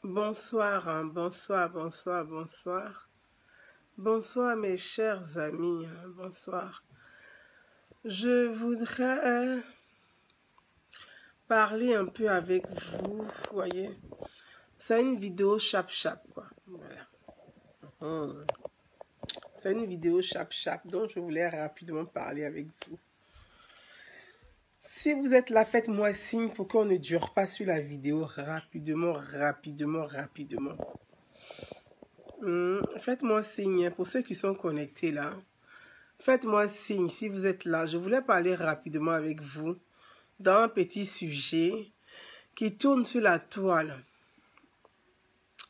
Bonsoir, bonsoir. Bonsoir mes chers amis, bonsoir. Je voudrais parler un peu avec vous, voyez. C'est une vidéo chap-chap, quoi. Voilà. C'est une vidéo chap-chap, donc je voulais rapidement parler avec vous. Si vous êtes là, faites-moi signe pour qu'on ne dure pas sur la vidéo rapidement. Faites-moi signe pour ceux qui sont connectés là. Faites-moi signe si vous êtes là. Je voulais parler rapidement avec vous dans un petit sujet qui tourne sur la toile.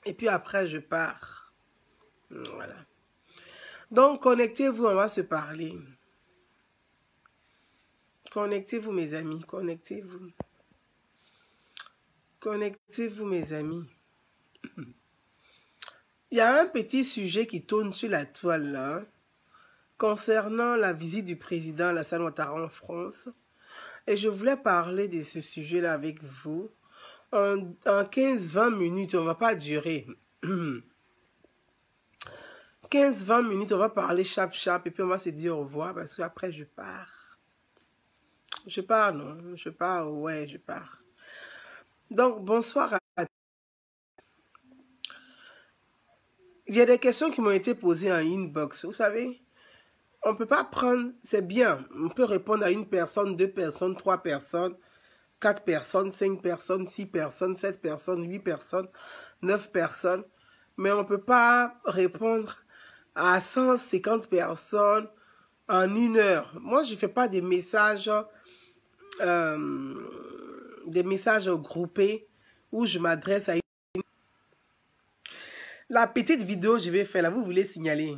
Et puis après, je pars. Voilà. Donc, connectez-vous, on va se parler. Connectez-vous, mes amis. Connectez-vous. Connectez-vous, mes amis. Il y a un petit sujet qui tourne sur la toile là, concernant la visite du président Alassane Ouattara en France. Et je voulais parler de ce sujet-là avec vous. En 15-20 minutes, on ne va pas durer. 15-20 minutes, on va parler chap-chap et puis on va se dire au revoir parce qu'après je pars. Je pars, non? Je pars, ouais, je pars. Donc, bonsoir à... Il y a des questions qui m'ont été posées en inbox, vous savez. On ne peut pas prendre, c'est bien, on peut répondre à une personne, 2 personnes, 3 personnes, 4 personnes, 5 personnes, 6 personnes, 7 personnes, 8 personnes, 9 personnes. Mais on ne peut pas répondre à 150 personnes en 1 heure. Moi, je ne fais pas des messages groupés où je m'adresse à une... La petite vidéo que je vais faire là, vous voulez signaler.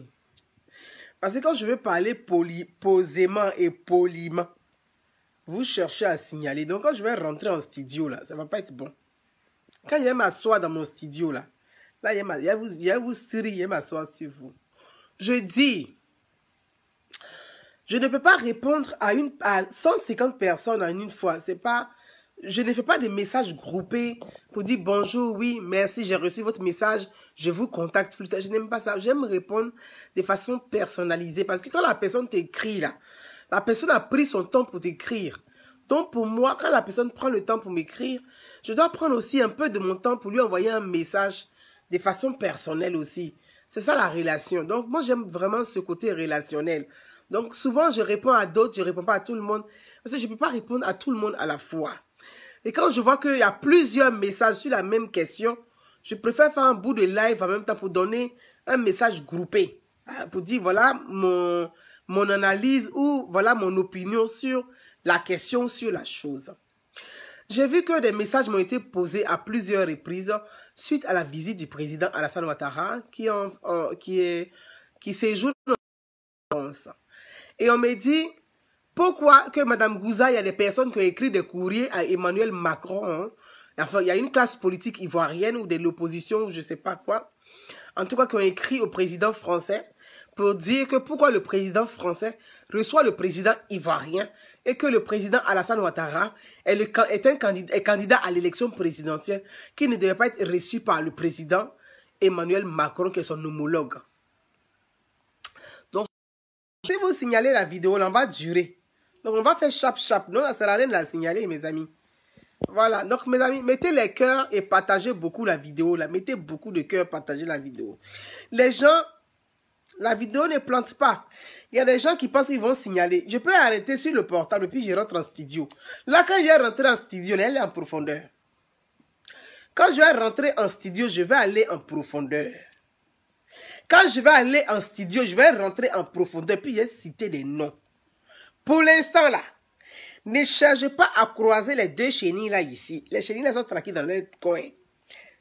Parce que quand je vais parler posément et poliment, vous cherchez à signaler. Donc quand je vais rentrer en studio là, ça ne va pas être bon. Quand je vais m'asseoir dans mon studio là, je vais m'asseoir sur vous. Je dis, je ne peux pas répondre à 150 personnes en une fois. C'est pas, je ne fais pas des messages groupés pour dire bonjour, oui, merci, j'ai reçu votre message, je vous contacte plus tard. Je n'aime pas ça. J'aime répondre de façon personnalisée. Parce que quand la personne t'écrit là, la personne a pris son temps pour t'écrire. Donc pour moi, quand la personne prend le temps pour m'écrire, je dois prendre aussi un peu de mon temps pour lui envoyer un message de façon personnelle aussi. C'est ça la relation. Donc moi j'aime vraiment ce côté relationnel. Donc souvent je réponds à d'autres, je ne réponds pas à tout le monde. Parce que je ne peux pas répondre à tout le monde à la fois. Et quand je vois qu'il y a plusieurs messages sur la même question, je préfère faire un bout de live en même temps pour donner un message groupé. Pour dire voilà mon analyse ou voilà mon opinion sur la question, sur la chose. J'ai vu que des messages m'ont été posés à plusieurs reprises suite à la visite du président Alassane Ouattara qui séjourne en France. Et on me dit, pourquoi que Mme Gouza, il y a des personnes qui ont écrit des courriers à Emmanuel Macron, hein? Enfin, il y a une classe politique ivoirienne ou de l'opposition ou je ne sais pas quoi, en tout cas qui ont écrit au président français pour dire que pourquoi le président français reçoit le président ivoirien et que le président Alassane Ouattara est candidat à l'élection présidentielle qui ne devait pas être reçu par le président Emmanuel Macron qui est son homologue. Donc, je vais vous signaler la vidéo, là, on va durer. Donc, on va faire chap-chap. Non, ça ne sert à rien de la signaler, mes amis. Voilà, donc mes amis, mettez les cœurs et partagez beaucoup la vidéo, là. Mettez beaucoup de cœurs, partagez la vidéo. Les gens, la vidéo ne plante pas. Il y a des gens qui pensent qu'ils vont signaler. Je peux arrêter sur le portable et puis je rentre en studio. Là, quand je vais rentrer en studio, elle est en profondeur. Quand je vais rentrer en studio, je vais aller en profondeur. Quand je vais aller en studio, je vais rentrer en profondeur. Puis je vais citer des noms. Pour l'instant, là, ne cherchez pas à croiser les 2 chenilles là ici. Les chenilles là sont tranquilles dans leur coin.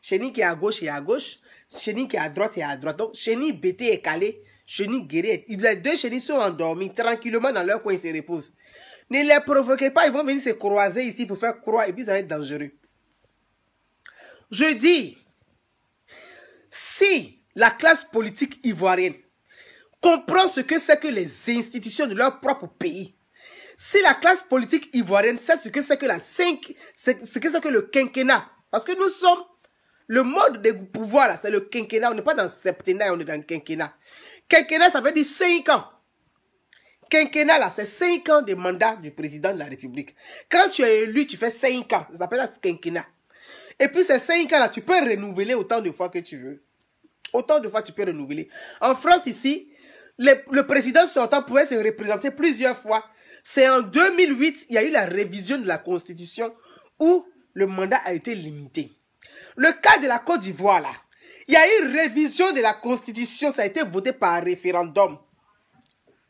Chenille qui est à gauche et à gauche. Chenille qui est à droite et à droite. Donc, chenille bêtée et calée. Chenille guérie. Les 2 chenilles sont endormies tranquillement dans leur coin. Ils se reposent. Ne les provoquez pas. Ils vont venir se croiser ici pour faire croire. Et puis, ça va être dangereux. Je dis, si la classe politique ivoirienne comprend ce que c'est que les institutions de leur propre pays, si la classe politique ivoirienne sait ce que c'est que le quinquennat, parce que nous sommes Le mode de pouvoir, là, c'est le quinquennat. On n'est pas dans le septennat, on est dans le quinquennat. Quinquennat, ça veut dire 5 ans. Quinquennat, là, c'est 5 ans de mandat du président de la République. Quand tu es élu, tu fais 5 ans. Ça s'appelle ça quinquennat. Et puis, ces 5 ans, là, tu peux renouveler autant de fois que tu veux. Autant de fois, tu peux renouveler. En France, ici, le président sortant pouvait se représenter plusieurs fois. C'est en 2008, il y a eu la révision de la Constitution où le mandat a été limité. Le cas de la Côte d'Ivoire, là, il y a eu révision de la Constitution, ça a été voté par référendum.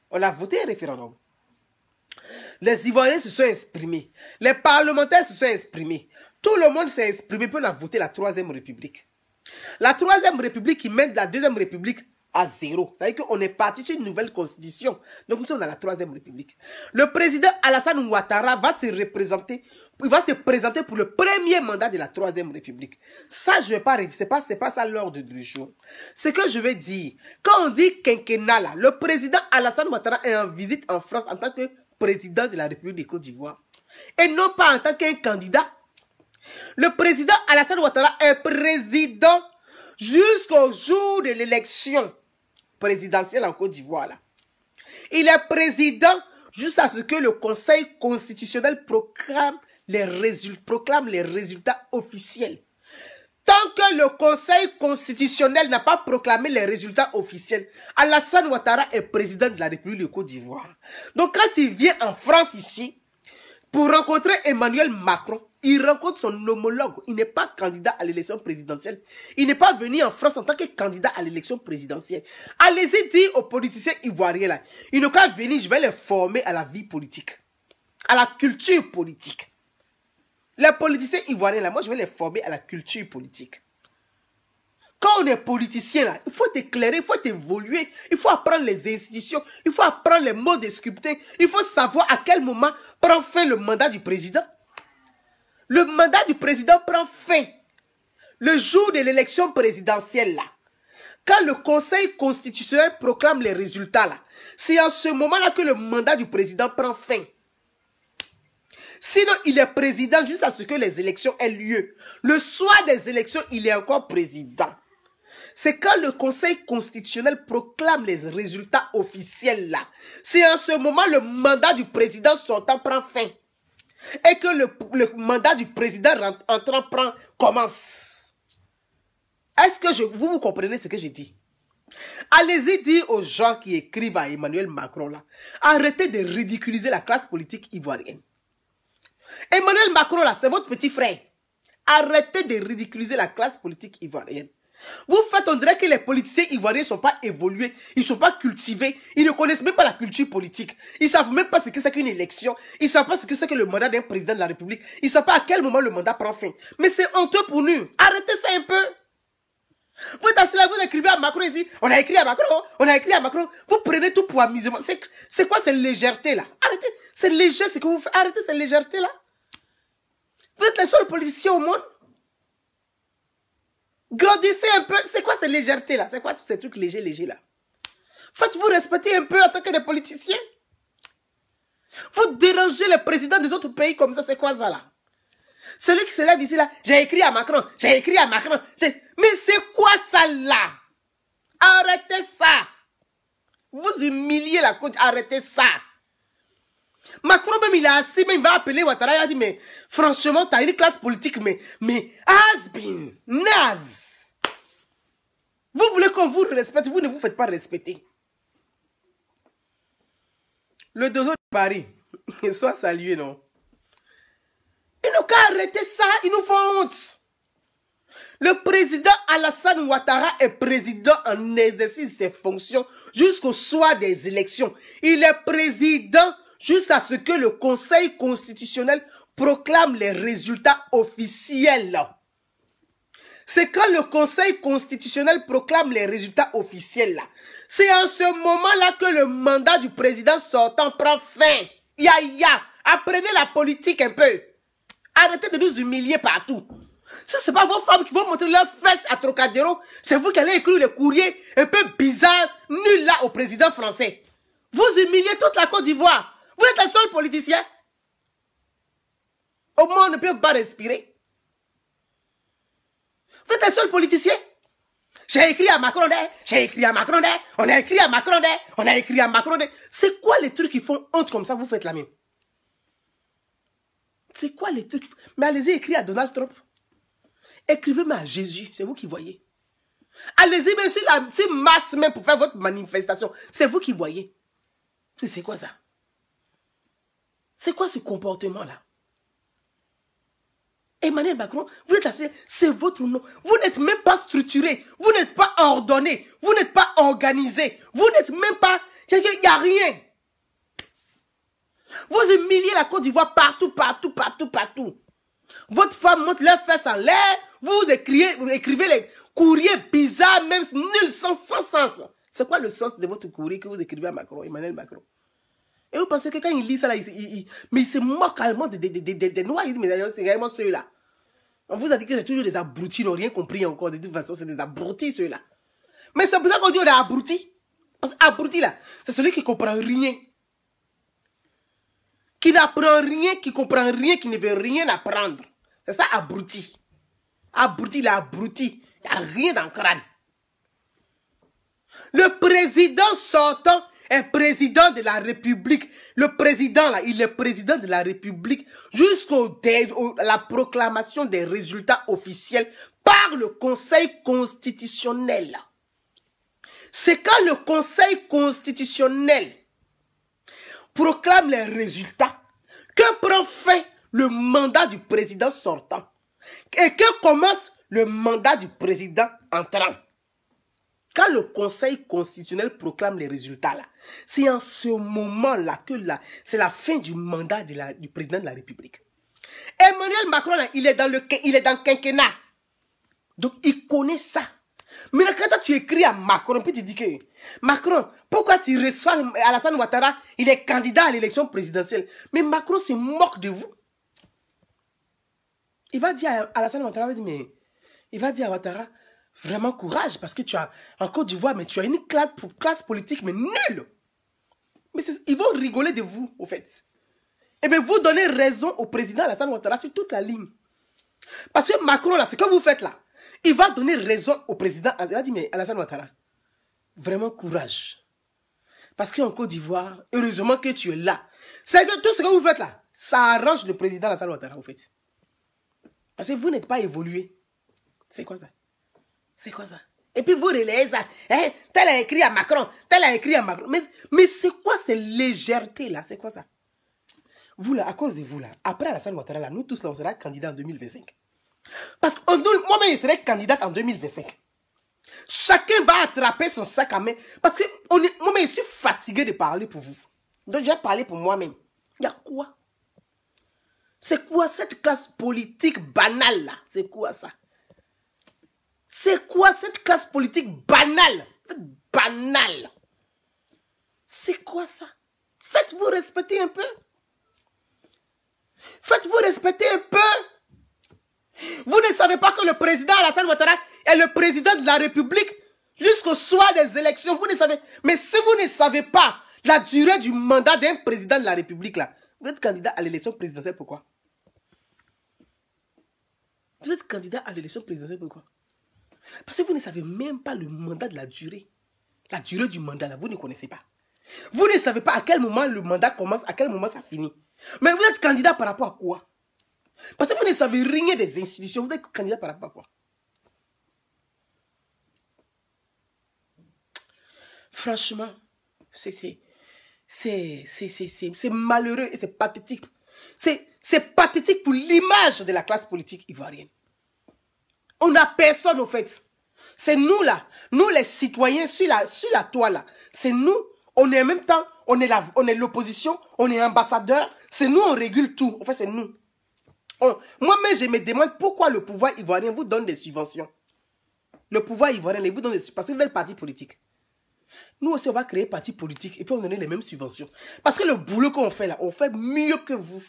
On a voté un référendum. Les Ivoiriens se sont exprimés. Les parlementaires se sont exprimés. Tout le monde s'est exprimé pour a voté la 3e République. La 3e République qui mène la 2e République à 0. C'est-à-dire qu'on est parti sur une nouvelle constitution. Donc nous sommes dans la 3e République. Le président Alassane Ouattara va se représenter, il va se présenter pour le premier mandat de la 3e République. Ça, je vais pas, c'est pas ça l'ordre du jour. Ce que je veux dire, quand on dit quinquennat là, le président Alassane Ouattara est en visite en France en tant que président de la République de Côte d'Ivoire. Et non pas en tant qu'un candidat. Le président Alassane Ouattara est président jusqu'au jour de l'élection présidentielle en Côte d'Ivoire. Il est président jusqu'à ce que le Conseil constitutionnel proclame les résultats officiels. Tant que le Conseil constitutionnel n'a pas proclamé les résultats officiels, Alassane Ouattara est président de la République de Côte d'Ivoire. Donc quand il vient en France ici, pour rencontrer Emmanuel Macron, il rencontre son homologue. Il n'est pas candidat à l'élection présidentielle. Il n'est pas venu en France en tant que candidat à l'élection présidentielle. Allez-y dire aux politiciens ivoiriens là, ils n'ont qu'à venir, je vais les former à la vie politique, à la culture politique. Les politiciens ivoiriens là, moi je vais les former à la culture politique. Quand on est politicien là, il faut t'éclairer, il faut t'évoluer, il faut apprendre les institutions, il faut apprendre les mots de scrutin, il faut savoir à quel moment prend fin le mandat du président. Le mandat du président prend fin le jour de l'élection présidentielle là. Quand le Conseil constitutionnel proclame les résultats là, c'est en ce moment-là que le mandat du président prend fin. Sinon, il est président jusqu'à ce que les élections aient lieu. Le soir des élections, il est encore président. C'est quand le Conseil constitutionnel proclame les résultats officiels là. C'est en ce moment le mandat du président sortant prend fin. Et que le mandat du président entrant commence. Est-ce que vous comprenez ce que je dis? Allez-y dire aux gens qui écrivent à Emmanuel Macron là, arrêtez de ridiculiser la classe politique ivoirienne. Emmanuel Macron là, c'est votre petit frère. Arrêtez de ridiculiser la classe politique ivoirienne. Vous faites, on dirait que les politiciens ivoiriens ne sont pas évolués, ils ne sont pas cultivés, ils ne connaissent même pas la culture politique. Ils ne savent même pas ce que c'est qu'une élection, ils ne savent pas ce que c'est que le mandat d'un président de la République, ils ne savent pas à quel moment le mandat prend fin. Mais c'est honteux pour nous. Arrêtez ça un peu. Vous êtes assis là, vous écrivez à Macron ici, on a écrit à Macron, on a écrit à Macron. Vous prenez tout pour amusement. C'est quoi cette légèreté là? Arrêtez, c'est léger ce que vous faites. Arrêtez cette légèreté là. Vous êtes les seuls politiciens au monde. Grandissez un peu. C'est quoi cette légèreté là? C'est quoi tous ces trucs légers là? Faites-vous respecter un peu en tant que des politiciens. Vous dérangez les présidents des autres pays comme ça, c'est quoi ça là? Celui qui se lève ici là, j'ai écrit à Macron, j'ai écrit à Macron. Mais c'est quoi ça là? Arrêtez ça. Vous humiliez la Côte, arrêtez ça. Macron même il est assis, mais il va appeler Ouattara, il a dit mais franchement t'as une classe politique mais has been naze. Vous voulez qu'on vous respecte, vous ne vous faites pas respecter. Le dozo de Paris, soit salué non. Ils n'ont qu'à arrêter ça, ils nous font honte. Le président Alassane Ouattara est président en exercice de ses fonctions jusqu'au soir des élections. Il est président jusqu'à ce que le Conseil constitutionnel proclame les résultats officiels. C'est quand le Conseil constitutionnel proclame les résultats officiels. C'est en ce moment-là que le mandat du président sortant prend fin. Ya. Apprenez la politique un peu. Arrêtez de nous humilier partout. Si ce n'est pas vos femmes qui vont montrer leurs fesses à Trocadéro, c'est vous qui allez écrire le courrier un peu bizarre, nul là au président français. Vous humiliez toute la Côte d'Ivoire. Vous êtes les seuls politiciens. Au moins, on ne peut pas respirer. Vous êtes les seuls politiciens. J'ai écrit à Macron, j'ai écrit à Macron, on a écrit à Macron, on a écrit à Macron. C'est quoi les trucs qui font honte comme ça, vous faites la même? C'est quoi les trucs? Mais allez-y, écrire à Donald Trump. Écrivez-moi à Jésus, c'est vous qui voyez. Allez-y, même sur masse même pour faire votre manifestation. C'est vous qui voyez. C'est quoi ça? C'est quoi ce comportement-là? Emmanuel Macron, vous êtes assis, c'est votre nom. Vous n'êtes même pas structuré. Vous n'êtes pas ordonné. Vous n'êtes pas organisé. Vous n'êtes même pas... Il n'y a rien. Vous humiliez la Côte d'Ivoire partout, partout, partout, partout. Votre femme monte leurs fesses en l'air. Vous écrivez les courriers bizarres, même nuls, sans sens. C'est quoi le sens de votre courrier que vous écrivez à Macron, Emmanuel Macron? Et vous pensez que quand il lit ça, là, mais il se moque allemand des noirs. Il dit, mais d'ailleurs, c'est réellement ceux-là. On vous a dit que c'est toujours des abrutis, ils n'ont rien compris encore. De toute façon, c'est des abrutis, ceux-là. Mais c'est pour ça qu'on dit on est abrutis. Parce que abruti, là, c'est celui qui ne comprend rien. Qui n'apprend rien, qui ne comprend rien, qui ne veut rien apprendre. C'est ça, abruti. Abruti, il est abruti. Il n'y a rien dans le crâne. Le président sortant est président de la République. Le président, là, il est président de la République jusqu'à la proclamation des résultats officiels par le Conseil constitutionnel. C'est quand le Conseil constitutionnel proclame les résultats que prend fin le mandat du président sortant et que commence le mandat du président entrant. Quand le Conseil constitutionnel proclame les résultats, là, c'est en ce moment-là que c'est la fin du mandat du président de la République. Emmanuel Macron, là, il est dans le quinquennat. Donc, il connaît ça. Mais quand tu écris à Macron, puis tu dis que Macron, pourquoi tu reçois Alassane Ouattara, il est candidat à l'élection présidentielle. Mais Macron se moque de vous. Il va dire à Alassane Ouattara, il va dire à Ouattara, vraiment courage, parce que tu as, en Côte d'Ivoire, mais tu as une classe politique, mais nulle. Mais ils vont rigoler de vous, au fait. Et bien, vous donnez raison au président Alassane Ouattara sur toute la ligne. Parce que Macron, là, c'est que vous faites là. Il va donner raison au président. Il va dire, mais Alassane Ouattara, vraiment courage. Parce qu'en Côte d'Ivoire, heureusement que tu es là. C'est que tout ce que vous faites là, ça arrange le président Alassane Ouattara, au fait. Parce que vous n'êtes pas évolué. C'est quoi ça? C'est quoi ça? Et puis vous relayez ça. Hein? Tel a écrit à Macron. Tel a écrit à Macron. Mais c'est quoi cette légèreté là? C'est quoi ça? Vous là, à cause de vous là, après Alassane Ouattara là, nous tous là, on sera candidats en 2025. Parce que moi-même, je serai candidate en 2025. Chacun va attraper son sac à main. Parce que moi-même, je suis fatigué de parler pour vous. Donc, j'ai parlé pour moi-même. Il y a quoi? C'est quoi cette classe politique banale là? C'est quoi ça? C'est quoi cette classe politique banale? Banale. C'est quoi ça? Faites-vous respecter un peu. Faites-vous respecter un peu. Vous ne savez pas que le président Alassane Ouattara est le président de la République jusqu'au soir des élections. Vous ne savez. Mais si vous ne savez pas la durée du mandat d'un président de la République, là, vous êtes candidat à l'élection présidentielle, pourquoi? Vous êtes candidat à l'élection présidentielle, pourquoi? Parce que vous ne savez même pas le mandat de la durée. La durée du mandat, là, vous ne connaissez pas. Vous ne savez pas à quel moment le mandat commence, à quel moment ça finit. Mais vous êtes candidat par rapport à quoi? Parce que vous ne savez rien des institutions. Vous êtes candidat par rapport à quoi? Franchement, c'est malheureux et c'est pathétique. C'est pathétique pour l'image de la classe politique ivoirienne. On n'a personne au fait. C'est nous là, nous les citoyens sur la toile là. C'est nous, on est en même temps, on est l'opposition, on est ambassadeur. C'est nous, on régule tout. En fait, c'est nous. Moi-même, je me demande pourquoi le pouvoir ivoirien vous donne des subventions. Le pouvoir ivoirien vous donne des subventions parce que vous êtes parti politique. Nous aussi, on va créer parti politique et puis on donne les mêmes subventions. Parce que le boulot qu'on fait là, on fait mieux que vous.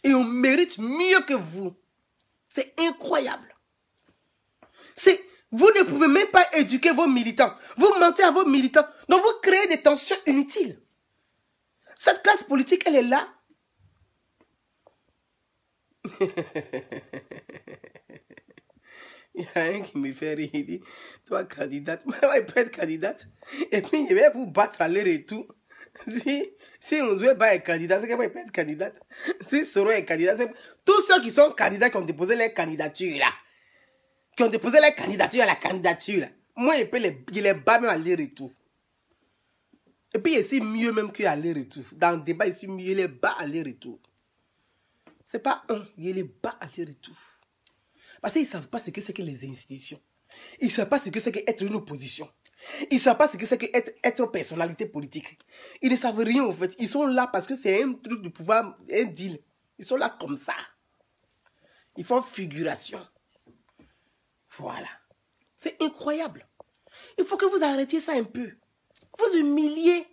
Et on mérite mieux que vous. C'est incroyable. Vous ne pouvez même pas éduquer vos militants. Vous mentez à vos militants. Donc vous créez des tensions inutiles. Cette classe politique, elle est là. Il y a un qui me fait rire, il dit, toi candidate, il peut être candidate, et puis il va vous battre à l'aller-retour. Si on veut pas être candidat, c'est qu'il peut être candidate. Si Soro est candidat, c'est tous ceux qui sont candidats qui ont déposé leur candidature là, qui ont déposé leur candidature à la candidature là, moi il les bat même à l'aller-retour. Et puis ici mieux même qu'aller-retour. Dans le débat ici mieux il les bat à l'aller-retour. C'est pas il les bat à l'aller-retour. Parce qu'ils ne savent pas ce que c'est que les institutions. Ils ne savent pas ce que c'est qu'être une opposition. Ils ne savent pas ce que c'est qu'être personnalité politique. Ils ne savent rien en fait. Ils sont là parce que c'est un truc de pouvoir, un deal. Ils sont là comme ça. Ils font figuration. Voilà. C'est incroyable. Il faut que vous arrêtiez ça un peu. Vous humiliez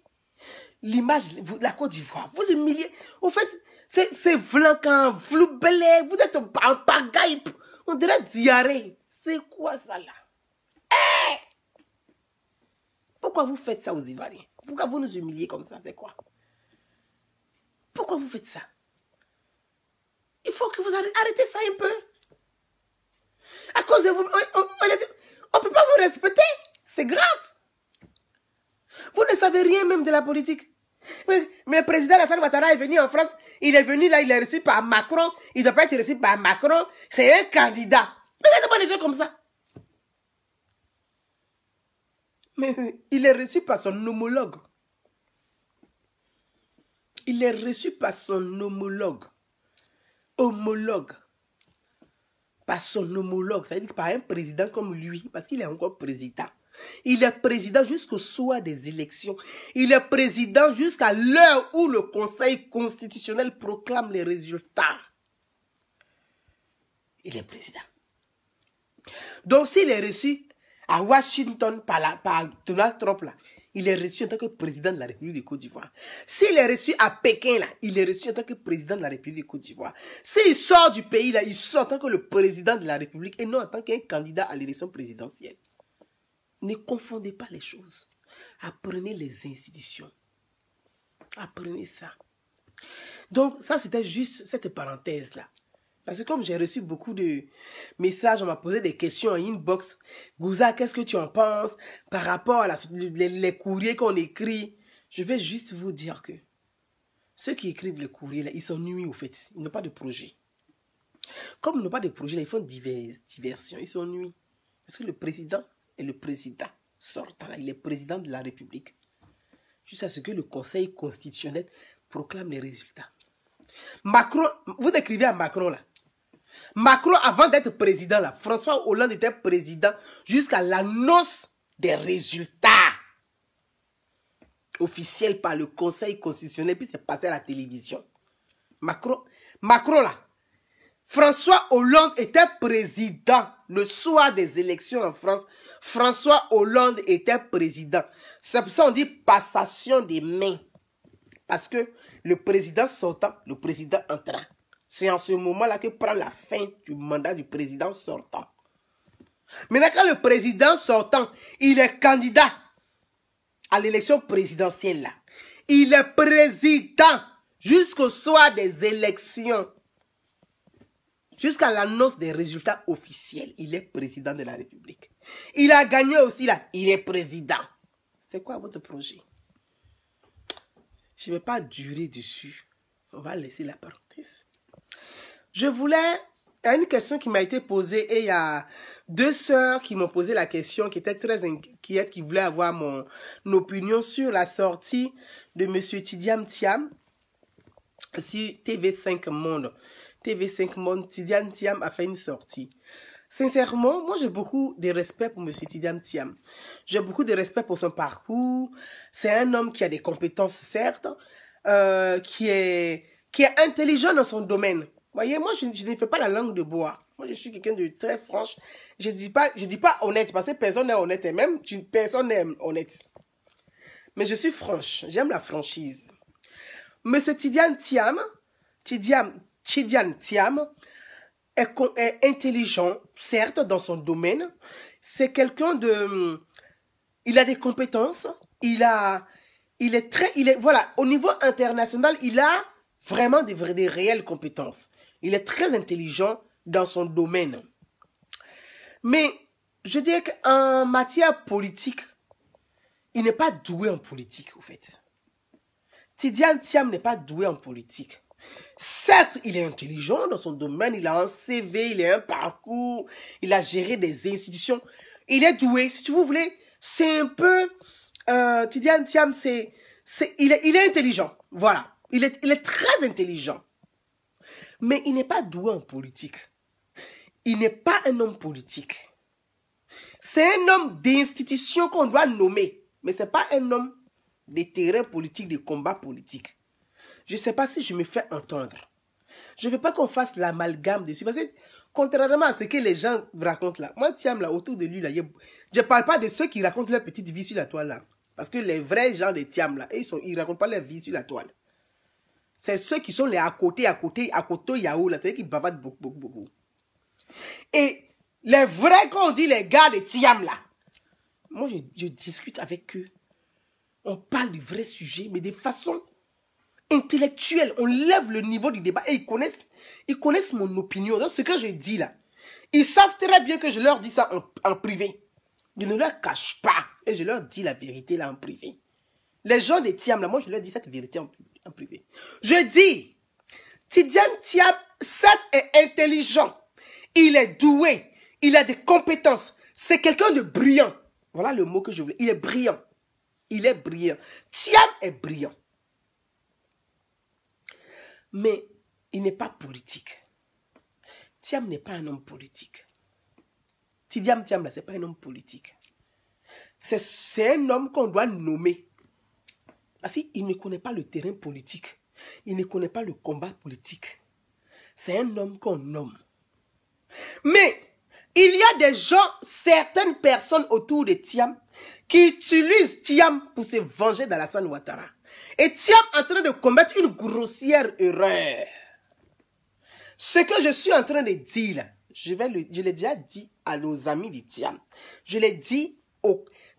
l'image de la Côte d'Ivoire. Vous humiliez. En fait, c'est flanquant, floubelé. Vous êtes en pagaille. On dirait diarrhée. C'est quoi ça là? Hey! Pourquoi vous faites ça aux Ivoiriens? Pourquoi vous nous humiliez comme ça? C'est quoi? Pourquoi vous faites ça? Il faut que vous arrêtez ça un peu. À cause de vous, on ne peut pas vous respecter. C'est grave. Vous ne savez rien même de la politique. Mais le président Alassane Ouattara est venu en France. Il est venu là, il est reçu par Macron. Il ne doit pas être reçu par Macron. C'est un candidat. Regardez pas les gens comme ça. Mais il est reçu par son homologue. Il est reçu par son homologue. Homologue. Par son homologue. Ça veut dire par un président comme lui. Parce qu'il est encore président. Il est président jusqu'au soir des élections. Il est président jusqu'à l'heure où le Conseil constitutionnel proclame les résultats. Il est président. Donc s'il est reçu à Washington par Donald Trump, là, il est reçu en tant que président de la République de Côte d'Ivoire. S'il est reçu à Pékin, là, il est reçu en tant que président de la République de Côte d'Ivoire. S'il sort du pays, là, il sort en tant que le président de la République et non en tant qu'un candidat à l'élection présidentielle. Ne confondez pas les choses. Apprenez les institutions. Apprenez ça. Donc, ça, c'était juste cette parenthèse-là. Parce que comme j'ai reçu beaucoup de messages, on m'a posé des questions en inbox. Gouza, qu'est-ce que tu en penses par rapport à les courriers qu'on écrit? Je vais juste vous dire que ceux qui écrivent les courriers, là, ils s'ennuient au fait. Ils n'ont pas de projet. Comme ils n'ont pas de projet, là, ils font diversion. Ils s'ennuient. Parce que le président est le président sortant. Là, il est président de la République. Jusqu'à ce que le Conseil constitutionnel proclame les résultats. Macron, vous écrivez à Macron là. Macron, avant d'être président, là, François Hollande était président jusqu'à l'annonce des résultats officiels par le Conseil constitutionnel, puis c'est passé à la télévision. Macron là, François Hollande était président le soir des élections en France. François Hollande était président. C'est pour ça qu'on dit passation des mains. Parce que le président sortant, le président entrant. C'est en ce moment-là que prend la fin du mandat du président sortant. Maintenant, quand le président sortant, il est candidat à l'élection présidentielle, là, il est président jusqu'au soir des élections. Jusqu'à l'annonce des résultats officiels, il est président de la République. Il a gagné aussi là, il est président. C'est quoi votre projet? Je ne vais pas durer dessus. On va laisser la parenthèse. Je voulais... Il y a une question qui m'a été posée et il y a deux sœurs qui m'ont posé la question, qui étaient très inquiètes, qui voulaient avoir mon opinion sur la sortie de M. Tidiane Thiam sur TV5 Monde. TV5 Monde, Tidiane Thiam a fait une sortie. Sincèrement, moi j'ai beaucoup de respect pour M. Tidiane Thiam. J'ai beaucoup de respect pour son parcours. C'est un homme qui a des compétences, certes, qui est intelligent dans son domaine. Vous voyez, moi je ne fais pas la langue de bois. Moi je suis quelqu'un de très franche. Je dis pas honnête, parce que personne n'est honnête, et même personne n'est honnête. Mais je suis franche, j'aime la franchise. M. Tidiane Thiam, Tidiane Thiam est intelligent, certes, dans son domaine. C'est quelqu'un de... Il a des compétences. Voilà, au niveau international, il a vraiment des réelles compétences. Il est très intelligent dans son domaine. Mais je dirais qu'en matière politique, il n'est pas doué en politique, au fait. Tidiane Thiam n'est pas doué en politique. Certes, il est intelligent dans son domaine, il a un CV, il a un parcours, il a géré des institutions. Il est doué, si vous voulez, c'est un peu... Tidiane Thiam, il est intelligent, voilà. Il est très intelligent. Mais il n'est pas doué en politique. Il n'est pas un homme politique. C'est un homme d'institution qu'on doit nommer. Mais ce n'est pas un homme de terrain politique, de combat politique. Je ne sais pas si je me fais entendre. Je ne veux pas qu'on fasse l'amalgame dessus. Parce que, contrairement à ce que les gens racontent là, moi, Thiam, là, autour de lui, là, je ne parle pas de ceux qui racontent leur petite vie sur la toile là. Parce que les vrais gens de Thiam là, ils ne racontent pas leur vie sur la toile. C'est ceux qui sont les à côté, Yahoo, là, c'est-à-dire qui bavardent beaucoup. Et les vrais, quand on dit les gars de Thiam là, moi, je discute avec eux. On parle de vrais sujets, mais de façon intellectuelle. On lève le niveau du débat et ils connaissent mon opinion. Donc, ce que je dis là, ils savent très bien que je leur dis ça en privé. Je ne leur cache pas et je leur dis la vérité là en privé. Les gens de Thiam là, moi, je leur dis cette vérité en privé. Je dis, Tidiane Thiam, certes, est intelligent. Il est doué. Il a des compétences. C'est quelqu'un de brillant. Voilà le mot que je voulais. Il est brillant. Il est brillant. Thiam est brillant. Mais il n'est pas politique. Thiam n'est pas un homme politique. Tidiane Thiam, là, ce n'est pas un homme politique. C'est un homme qu'on doit nommer. Parce qu'il ne connaît pas le terrain politique. Il ne connaît pas le combat politique. C'est un homme qu'on nomme. Mais il y a des gens, certaines personnes autour de Thiam, qui utilisent Thiam pour se venger d'Alassane Ouattara. Et Thiam est en train de commettre une grossière erreur. Ce que je suis en train de dire là, je l'ai déjà dit à nos amis de Thiam. Je l'ai dit,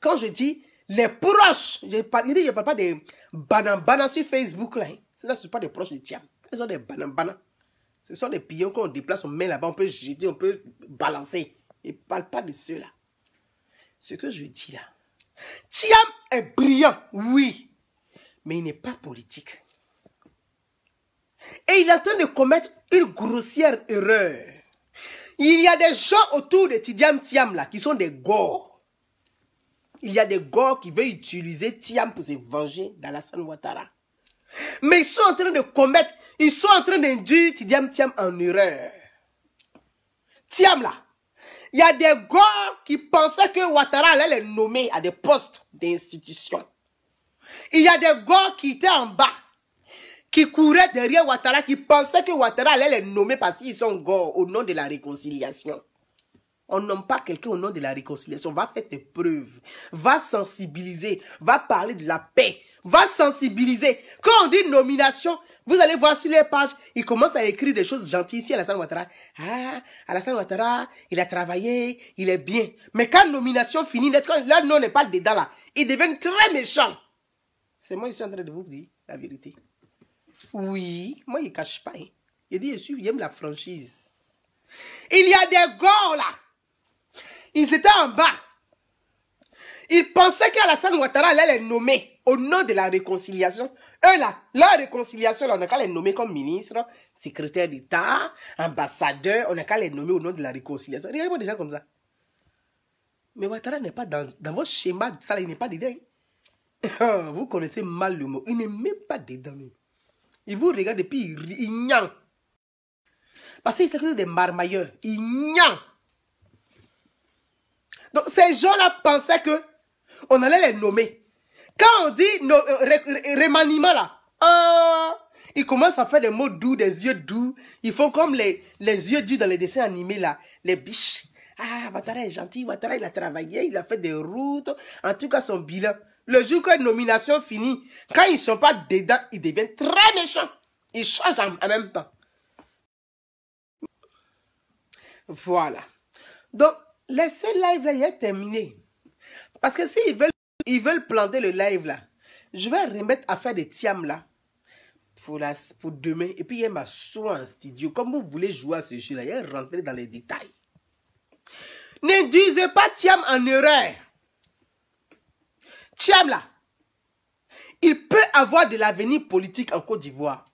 quand je dis les proches, je ne parle pas des banans sur Facebook là. Ce ne sont pas des proches de Thiam. Ce sont des banans. Ce sont des pions qu'on déplace, on met là-bas, on peut jeter, on peut balancer. Je ne parle pas de ceux-là. Ce que je dis là, Thiam est brillant, oui, mais il n'est pas politique. Et il est en train de commettre une grossière erreur. Il y a des gens autour de Tidiane Thiam là qui sont des gors. Il y a des gors qui veulent utiliser Thiam pour se venger d'Alassane Ouattara. Mais ils sont en train de commettre, ils sont en train d'induire Tidiane Thiam en erreur. Thiam là, il y a des gars qui pensaient que Ouattara allait les nommer à des postes d'institution. Il y a des gars qui étaient en bas, qui couraient derrière Ouattara, qui pensaient que Ouattara allait les nommer parce qu'ils sont gars au nom de la réconciliation. On nomme pas quelqu'un au nom de la réconciliation. Va faire tes preuves. Va sensibiliser. Va parler de la paix. Va sensibiliser. Quand on dit nomination, vous allez voir sur les pages, ils commencent à écrire des choses gentilles ici à Alassane Ouattara. Ah, Alassane Ouattara, il a travaillé, il est bien. Mais quand nomination finit, là, non, on n'est pas dedans là. Ils deviennent très méchants. C'est moi, je suis en train de vous dire la vérité. Oui, moi, il ne cache pas. Hein. Il dit, j'aime la franchise. Il y a des gars là. Ils étaient en bas. Ils pensaient qu'Alassane Ouattara allait les nommer au nom de la réconciliation. Eux là, la réconciliation, là, on n'a qu'à les nommer comme ministre, secrétaire d'État, ambassadeur, on n'a qu'à les nommer au nom de la réconciliation. Regardez-moi déjà comme ça. Mais Ouattara n'est pas dans votre schéma, ça là, il n'est pas dedans. Vous connaissez mal le mot. Il n'est même pas dedans. Il vous regarde et puis il niant. Parce qu'il s'agit des marmailleurs. Il niant. Donc, ces gens-là pensaient que on allait les nommer. Quand on dit remaniement là, ils commencent à faire des mots doux, des yeux doux. Ils font comme les yeux doux dans les dessins animés là, les biches. Ah, Ouattara est gentil, Ouattara il a travaillé, il a fait des routes. En tout cas, son bilan. Le jour que la nomination finit, quand ils ne sont pas dedans, ils deviennent très méchants. Ils changent en même temps. Voilà. Donc, laissez le live là, il est terminé. Parce que s'ils veulent planter le live là, je vais remettre à faire des Thiam là pour demain. Et puis il y a m'asseoir en studio. Comme vous voulez jouer à ce jeu là, il y a rentrer dans les détails. N'induisez pas Thiam en erreur. Thiam là, il peut avoir de l'avenir politique en Côte d'Ivoire.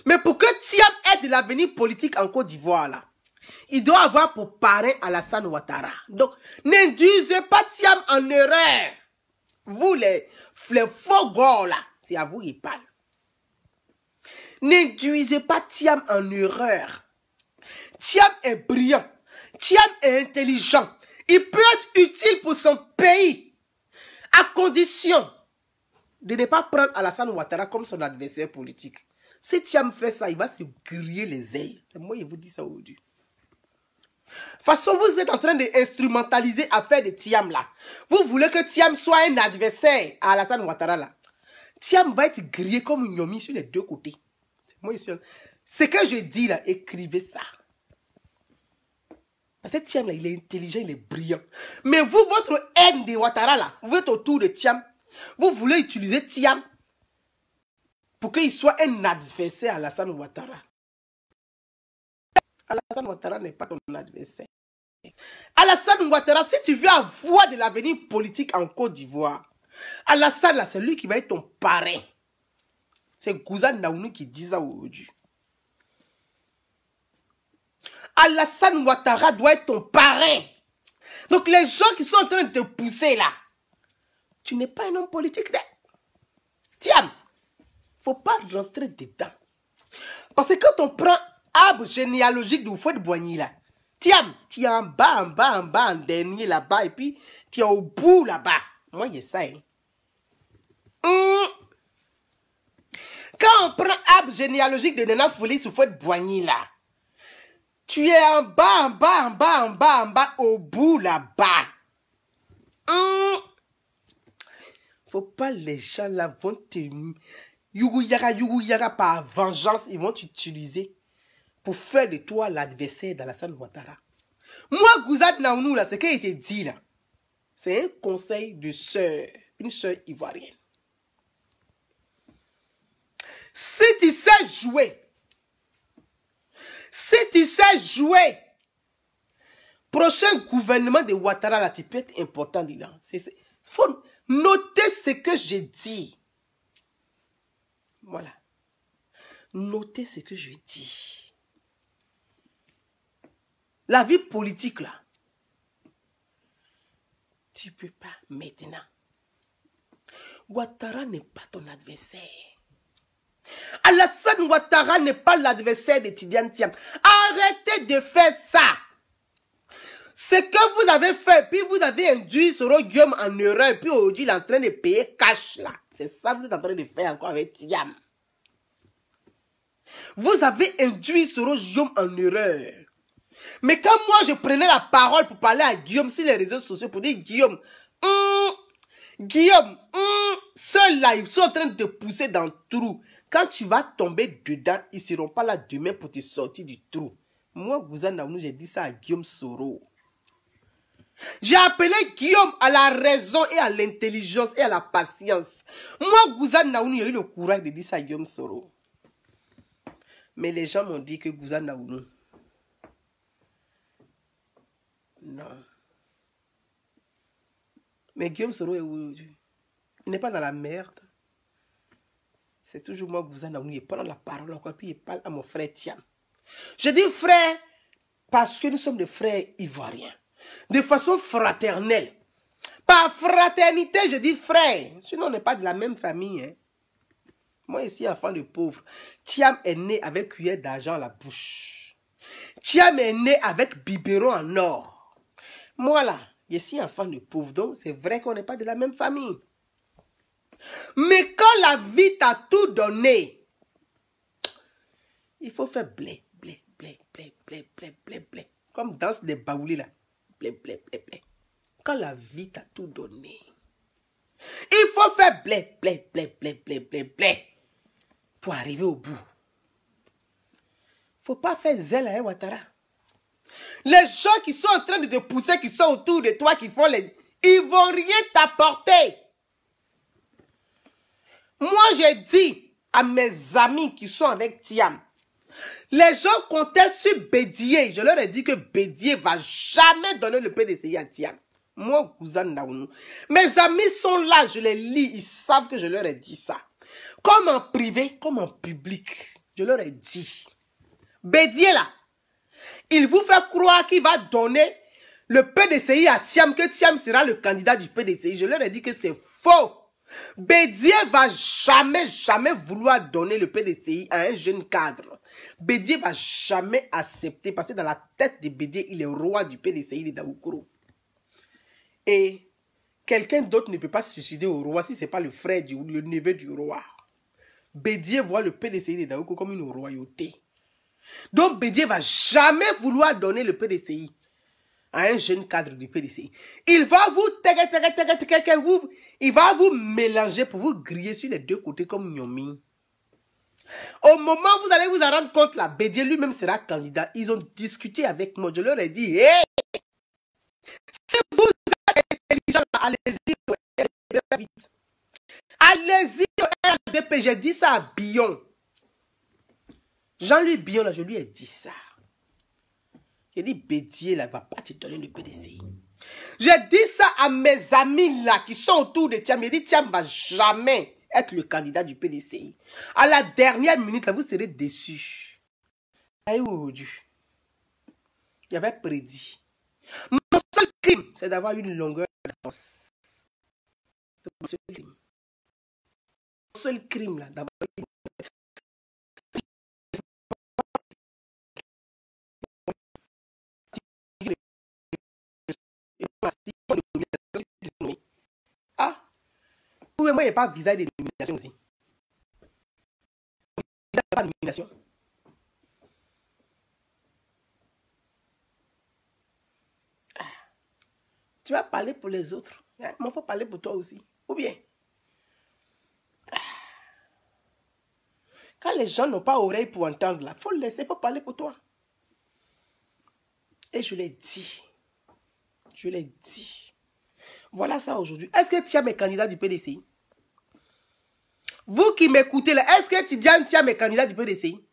Mais pour que Thiam ait de l'avenir politique en Côte d'Ivoire là, il doit avoir pour parrain Alassane Ouattara. Donc, n'induisez pas Thiam en erreur. Vous les faux gars là, c'est à vous qu'il parle. N'induisez pas Thiam en erreur. Thiam est brillant. Thiam est intelligent. Il peut être utile pour son pays. À condition de ne pas prendre Alassane Ouattara comme son adversaire politique. Si Thiam fait ça, il va se griller les ailes. C'est moi qui vous dis ça aujourd'hui. De toute façon, vous êtes en train d'instrumentaliser l'affaire de Thiam là. Vous voulez que Thiam soit un adversaire à Alassane Ouattara là. Thiam va être grillé comme une yomi sur les deux côtés. Moi, ce que je dis là, écrivez ça. Parce que Thiam là, il est intelligent, il est brillant. Mais vous, votre haine de Ouattara là, vous êtes autour de Thiam. Vous voulez utiliser Thiam pour qu'il soit un adversaire à Alassane Ouattara. Alassane Ouattara n'est pas ton adversaire. Alassane Ouattara, si tu veux avoir de l'avenir politique en Côte d'Ivoire, Alassane là, c'est lui qui va être ton parrain. C'est Gouza Naounou qui dit ça aujourd'hui. Alassane Ouattara doit être ton parrain. Donc les gens qui sont en train de te pousser là, tu n'es pas un homme politique. Thiam, faut pas rentrer dedans. Parce que quand on prend arbre généalogique de Houphouët-Boigny là, Thiam, tu es en bas, en dernier là-bas, et puis tu es au bout là-bas. Moi, il y a ça. Hein. Quand on prend arbre généalogique de Nana Foulis Houphouët-Boigny là, tu es en bas, au bout là-bas. Faut pas les gens là vont te... Yougou yaga par vengeance, ils vont t'utiliser pour faire de toi l'adversaire d'Alassane Ouattara. Moi, Gouza Naounou, là, ce qu'il te dit là, c'est un conseil de sœur, une sœur ivoirienne. Si tu sais jouer, prochain gouvernement de Ouattara, là, tu peux être important dedans. Il faut noter ce que je dis. Voilà. Notez ce que je dis. La vie politique, là, tu ne peux pas maintenant. Ouattara n'est pas ton adversaire. Alassane Ouattara n'est pas l'adversaire de Tidiane Thiam. Arrêtez de faire ça. Ce que vous avez fait, puis vous avez induit Soro Guillaume en erreur, puis aujourd'hui il est en train de payer cash là. C'est ça que vous êtes en train de faire encore avec Thiam. Vous avez induit Soro Guillaume en erreur. Mais quand moi je prenais la parole pour parler à Guillaume sur les réseaux sociaux, pour dire Guillaume, ceux-là, ils sont en train de te pousser dans le trou. Quand tu vas tomber dedans, ils ne seront pas là demain pour te sortir du trou. Moi, Gouza Naounou, j'ai dit ça à Guillaume Soro. J'ai appelé Guillaume à la raison et à l'intelligence et à la patience. Moi, Gouza Naounou, j'ai eu le courage de dire ça à Guillaume Soro. Mais les gens m'ont dit que Gouza Naounou, non. Mais Guillaume Soro est où? Il n'est pas dans la merde. C'est toujours moi, Gouza Naounou, il prend la parole encore, puis il parle à mon frère Thiam. Je dis frère parce que nous sommes des frères ivoiriens. De façon fraternelle. Par fraternité, je dis frère. Sinon, on n'est pas de la même famille. Hein. Moi, ici, enfant de pauvre, Thiam est né avec cuillère d'argent à la bouche. Thiam est né avec biberon en or. Moi, là, ici, enfant de pauvre. Donc, c'est vrai qu'on n'est pas de la même famille. Mais quand la vie t'a tout donné, il faut faire blé, blé, blé, blé, blé, blé, blé, blé. Comme danse des baoulés, là. Blé, blé, blé, blé. Quand la vie t'a tout donné, il faut faire blé, blé, blé, blé, blé, blé, blé. Pour arriver au bout. Faut pas faire zèle à Ouattara. Les gens qui sont en train de te pousser, qui sont autour de toi, qui font les... Ils vont rien t'apporter. Moi, j'ai dit à mes amis qui sont avec Thiam, Les gens comptaient sur Bédié. Je leur ai dit que Bédié va jamais donner le PDCI à Thiam. Moi, cousin Naounou. Mes amis sont là, je les lis. Ils savent que je leur ai dit ça. Comme en privé, comme en public. Je leur ai dit. Bédié là, il vous fait croire qu'il va donner le PDCI à Thiam, que Thiam sera le candidat du PDCI. Je leur ai dit que c'est faux. Bédié va jamais vouloir donner le PDCI à un jeune cadre. Bédié va jamais accepter, parce que dans la tête de Bédié, il est roi du PDCI de Daoukoro. Et quelqu'un d'autre ne peut pas se suicider au roi si ce n'est pas le frère ou le neveu du roi. Bédié voit le PDCI de Daoukoro comme une royauté. Donc Bédié va jamais vouloir donner le PDCI à un jeune cadre du PDCI. Il va vous il va vous mélanger pour vous griller sur les deux côtés comme Nyomi. Au moment où vous allez vous en rendre compte, là, Bédié lui-même sera candidat. Ils ont discuté avec moi. Je leur ai dit, hey, si vous êtes intelligent, allez-y, vite. Allez-y au RHDP. J'ai dit ça à Billon. Jean-Louis Billon, là, je lui ai dit ça. J'ai dit, Bédié, là, va pas te donner le PDCI. J'ai dit ça à mes amis, là, qui sont autour de Thiam. J'ai dit, Thiam va jamais être le candidat du PDCI. À la dernière minute, là, vous serez déçus. Il y avait prédit. Mon seul crime, c'est d'avoir une longueur d'avance. C'est mon seul crime. Mon seul crime, là, d'avoir une ah, moi, il n'y a pas visa de nomination aussi. Il n'y a pas de nomination. Tu vas parler pour les autres. Mais il faut parler pour toi aussi. Ou bien, quand les gens n'ont pas oreille pour entendre, il faut laisser, il faut parler pour toi. Et je l'ai dit. Je l'ai dit. Voilà ça aujourd'hui. Est-ce que Thiam est candidat du PDCI? Vous qui m'écoutez là, est-ce que Thiam est candidat du PDCI?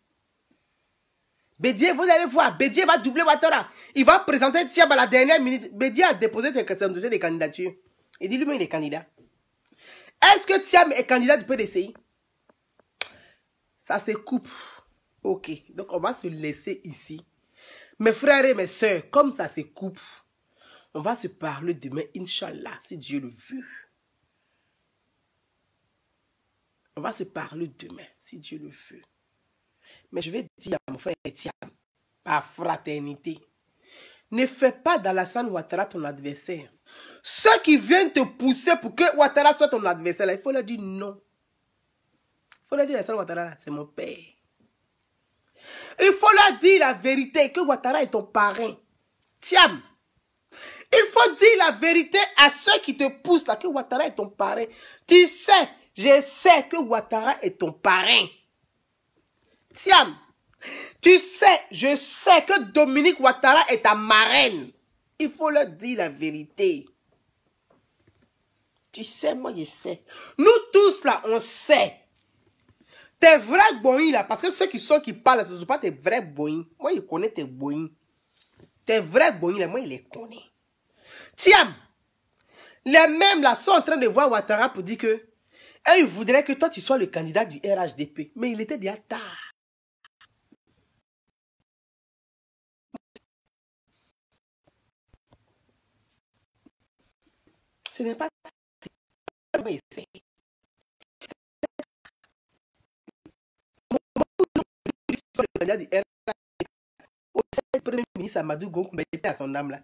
Bédié, vous allez voir, Bédié va doubler Ouattara. Il va présenter Thiam à la dernière minute. Bédié a déposé son dossier de candidature. Il dit lui-même il est candidat. Est-ce que Thiam est candidat du PDCI? Ça se coupe. Ok, donc on va se laisser ici. Mes frères et mes soeurs, comme ça se coupe, on va se parler demain, Inch'Allah, si Dieu le veut. On va se parler demain, si Dieu le veut. Mais je vais dire à mon frère Thiam, par fraternité, ne fais pas d'Alassane Ouattara ton adversaire. Ceux qui viennent te pousser pour que Ouattara soit ton adversaire, là, il faut leur dire non. Il faut leur dire Alassane Ouattara, c'est mon père. Il faut leur dire la vérité, que Ouattara est ton parrain. Thiam, il faut dire la vérité à ceux qui te poussent là, que Ouattara est ton parrain. Tu sais, je sais que Ouattara est ton parrain. Thiam, tu sais, je sais que Dominique Ouattara est ta marraine. Il faut leur dire la vérité. Tu sais, moi je sais. Nous tous là, on sait. Tes vrais boïs là, parce que ceux qui parlent, ce ne sont pas tes vrais boïs. Moi, je connais tes boïs. Tes vrais boïs là, moi, je les connais. Thiam, les mêmes là sont en train de voir Ouattara pour dire que et ils voudraient que toi tu sois le candidat du RHDP. Mais il était déjà tard. Ce n'est pas ça. Le candidat du RHDP, au premier ministre Amadou Gonkou était à son âme là.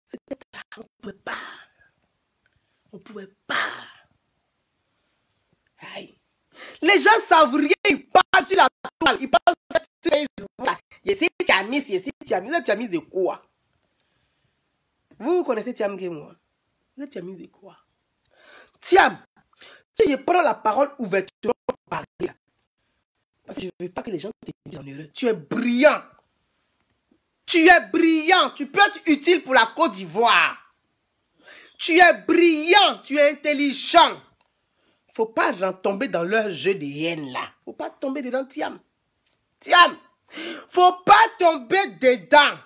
C'était tard. On ne pouvait pas. On ne pouvait pas. Aïe. Les gens savent rien, ils parlent sur la toile, ils parlent sur Facebook. Ici, Thiamis, ici, Thiamis. Vous êtes Thiamis de quoi? Vous connaissez Thiam que moi? Vous êtes Thiamis de quoi? Thiam, si je prends la parole ouvertement pour parler, parce que je ne veux pas que les gens te disent en erreur. Tu es brillant. Tu es brillant. Tu peux être utile pour la Côte d'Ivoire. Tu es brillant. Tu es intelligent. Il ne faut pas tomber dans leur jeu de haine là. Il ne faut pas tomber dedans, Thiam. Thiam, Faut pas tomber dedans.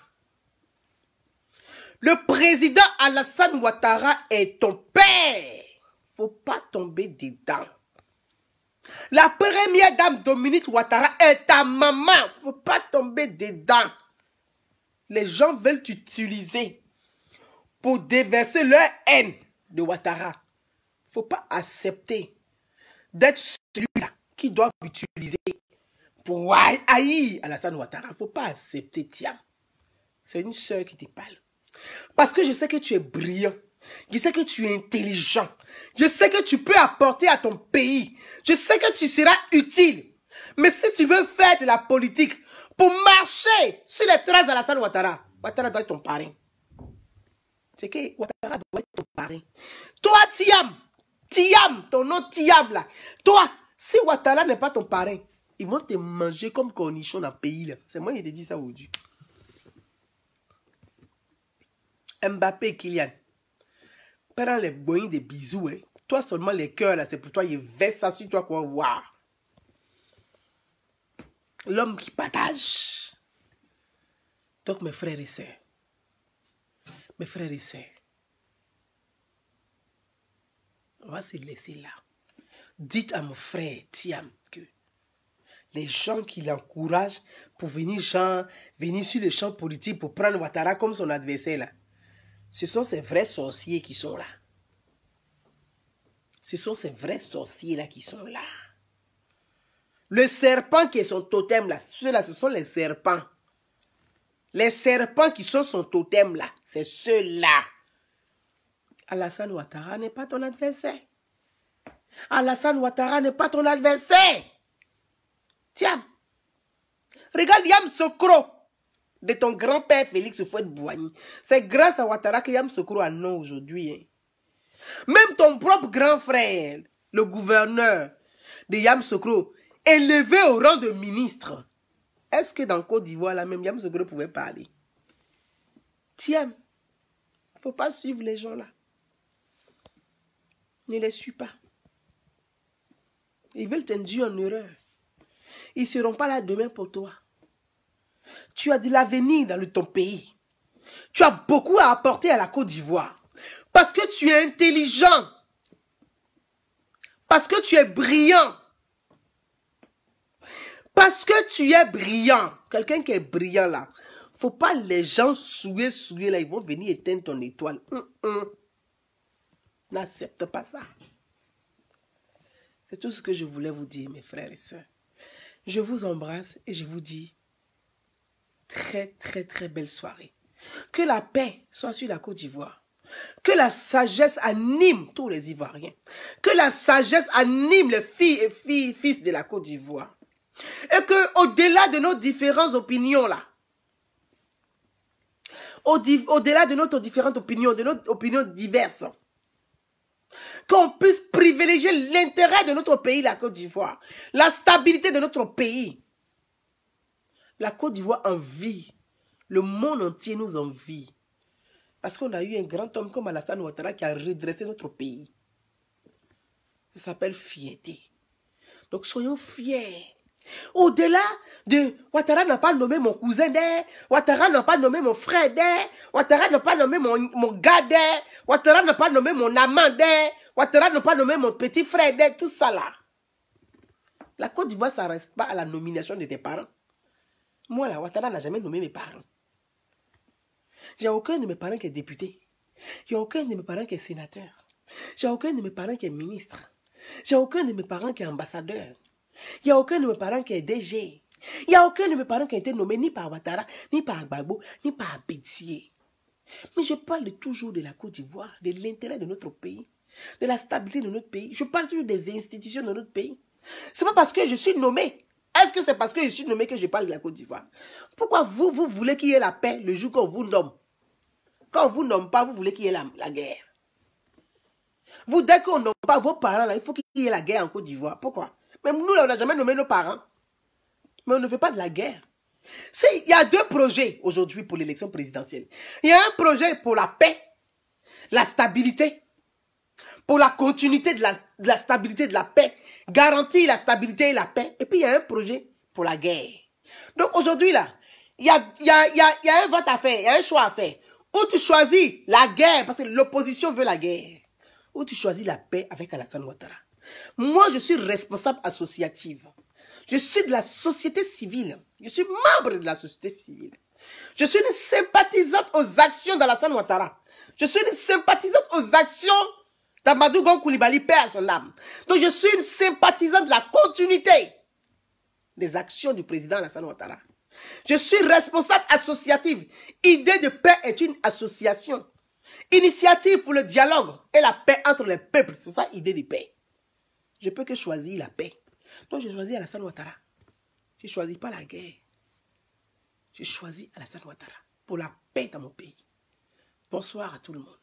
Le président Alassane Ouattara est ton père. Faut pas tomber dedans. La première dame Dominique Ouattara est ta maman. Faut pas tomber dedans. Les gens veulent t'utiliser pour déverser leur haine de Ouattara. Faut pas accepter d'être celui-là qui doit utiliser pour haïr Alassane Ouattara. Faut pas accepter, tiens. C'est une soeur qui te parle. Parce que je sais que tu es brillant. Je sais que tu es intelligent. Je sais que tu peux apporter à ton pays. Je sais que tu seras utile. Mais si tu veux faire de la politique pour marcher sur les traces d'Alassane Ouattara, Ouattara doit être ton parrain. C'est que Ouattara doit être ton parrain. Toi, Thiam, ton nom Thiam là. Toi, si Ouattara n'est pas ton parrain, ils vont te manger comme cornichon dans le pays là. C'est moi qui te dis ça aujourd'hui. Mbappé et Kylian. Pendant les boyins des bisous, hein. Toi seulement les cœurs là, c'est pour toi, ils versent ça sur toi quoi. Waouh. L'homme qui partage. Donc mes frères et sœurs, on va se laisser là. Dites à mon frère Thiam que les gens qui l'encouragent pour venir sur le champ politique pour prendre Ouattara comme son adversaire là, ce sont ces vrais sorciers qui sont là. Ce sont ces vrais sorciers là qui sont là. Le serpent qui est son totem là, ceux-là, ce sont les serpents. Les serpents qui sont son totem là, c'est ceux-là. Alassane Ouattara n'est pas ton adversaire. Alassane Ouattara n'est pas ton adversaire. Tiens, regarde Yamoussoukro de ton grand-père Félix Houphouët-Boigny. C'est grâce à Ouattara que Yamoussoukro a nom aujourd'hui. Hein. Même ton propre grand frère, le gouverneur de Yamoussoukro, élevé au rang de ministre. Est-ce que dans Côte d'Ivoire, là même, Yamoussoukro pouvait parler? Tiens, il ne faut pas suivre les gens là. Ne les suis pas. Ils veulent t'induire en erreur. Ils ne seront pas là demain pour toi. Tu as de l'avenir dans ton pays. Tu as beaucoup à apporter à la Côte d'Ivoire. Parce que tu es intelligent. Parce que tu es brillant. Parce que tu es brillant. Quelqu'un qui est brillant là. Faut pas les gens souiller là. Ils vont venir éteindre ton étoile. N'accepte pas ça. C'est tout ce que je voulais vous dire, mes frères et sœurs. Je vous embrasse et je vous dis très, très, très belle soirée. Que la paix soit sur la Côte d'Ivoire. Que la sagesse anime tous les Ivoiriens. Que la sagesse anime les filles et fils de la Côte d'Ivoire. Et que au-delà de nos différentes opinions là, au-delà de notre différentes opinions, de nos opinions diverses, qu'on puisse privilégier l'intérêt de notre pays, la Côte d'Ivoire, la stabilité de notre pays. La Côte d'Ivoire envie, le monde entier nous envie. Parce qu'on a eu un grand homme comme Alassane Ouattara qui a redressé notre pays. Ça s'appelle fierté. Donc soyons fiers. Au-delà de Ouattara n'a pas nommé mon cousin d'air, Ouattara n'a pas nommé mon frère d'air, Ouattara n'a pas nommé mon gars d'air, Ouattara n'a pas nommé mon amant d'air, Ouattara n'a pas nommé mon petit frère d'air, tout ça là. La Côte d'Ivoire, ça ne reste pas à la nomination de tes parents. Moi là, Ouattara n'a jamais nommé mes parents. J'ai aucun de mes parents qui est député. J'ai aucun de mes parents qui est sénateur. J'ai aucun de mes parents qui est ministre. J'ai aucun de mes parents qui est ambassadeur. Il n'y a aucun de mes parents qui est DG. Il n'y a aucun de mes parents qui a été nommé ni par Ouattara, ni par Gbagbo, ni par Bédié. Mais je parle toujours de la Côte d'Ivoire, de l'intérêt de notre pays, de la stabilité de notre pays. Je parle toujours des institutions de notre pays. Ce n'est pas parce que je suis nommé. Est-ce que c'est parce que je suis nommé que je parle de la Côte d'Ivoire? Pourquoi vous voulez qu'il y ait la paix le jour qu'on vous nomme? Quand on ne vous nomme pas, vous voulez qu'il y ait la guerre. Vous, dès qu'on ne nomme pas vos parents, là, il faut qu'il y ait la guerre en Côte d'Ivoire. Pourquoi? Même nous, là, on n'a jamais nommé nos parents. Mais on ne fait pas de la guerre. Il y a deux projets aujourd'hui pour l'élection présidentielle. Il y a un projet pour la paix, la stabilité, pour la continuité de la stabilité, de la paix, garantir la stabilité et la paix. Et puis il y a un projet pour la guerre. Donc aujourd'hui, là, il y a un vote à faire, il y a un choix à faire. Ou tu choisis la guerre, parce que l'opposition veut la guerre. Ou tu choisis la paix avec Alassane Ouattara. Moi, je suis responsable associative. Je suis de la société civile. Je suis membre de la société civile. Je suis une sympathisante aux actions d'Alassane Ouattara. Je suis une sympathisante aux actions d'Amadou Gon Coulibaly, paix à son âme. Donc je suis une sympathisante de la continuité des actions du président Alassane Ouattara. Je suis responsable associative. Idée de paix est une association. Initiative pour le dialogue et la paix entre les peuples. C'est ça, idée de paix. Je peux que choisir la paix. Donc je choisis Alassane Ouattara. Je ne choisis pas la guerre. Je choisis Alassane Ouattara pour la paix dans mon pays. Bonsoir à tout le monde.